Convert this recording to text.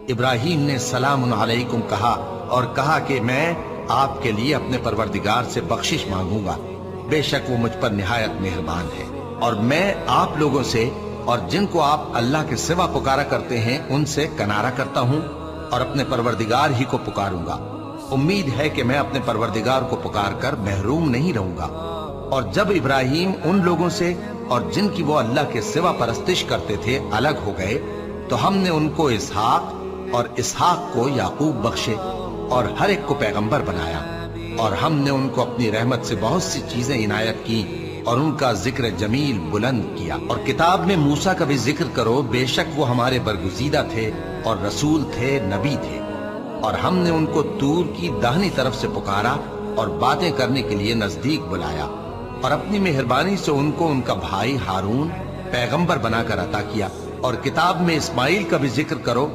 ابراہیم نے سلام علیکم کہا اور کہا کہ میں آپ کے لیے اپنے پروردگار سے بخشش مانگوں گا، بے شک وہ مجھ پر نہایت مہربان ہے، اور میں آپ لوگوں سے اور جن کو آپ اللہ کے سوا پکارا کرتے ہیں ان سے کنارہ کرتا ہوں اور اپنے پروردگار ہی کو پکاروں گا۔ امید ہے کہ میں اپنے پروردگار کو پکار کر محروم نہیں رہوں گا۔ اور جب ابراہیم ان لوگوں سے اور جن کی وہ اللہ کے سوا پرستش کرتے تھے الگ ہو گئے تو ہم نے ان کو اسحاق اور اسحاق کو یعقوب بخشے اور ہر ایک کو پیغمبر بنایا، اور ہم نے ان کو اپنی رحمت سے بہت سی چیزیں عنایت کی اور ان کا ذکر جمیل بلند کیا۔ اور کتاب میں موسیٰ کا بھی ذکر کرو، بے شک وہ ہمارے برگزیدہ تھے اور رسول تھے، نبی تھے، اور ہم نے ان کو طور کی داہنی طرف سے پکارا اور باتیں کرنے کے لیے نزدیک بلایا، اور اپنی مہربانی سے ان کو ان کا بھائی ہارون پیغمبر بنا کر عطا کیا۔ اور کتاب میں اسماعیل کا بھی ذکر کرو،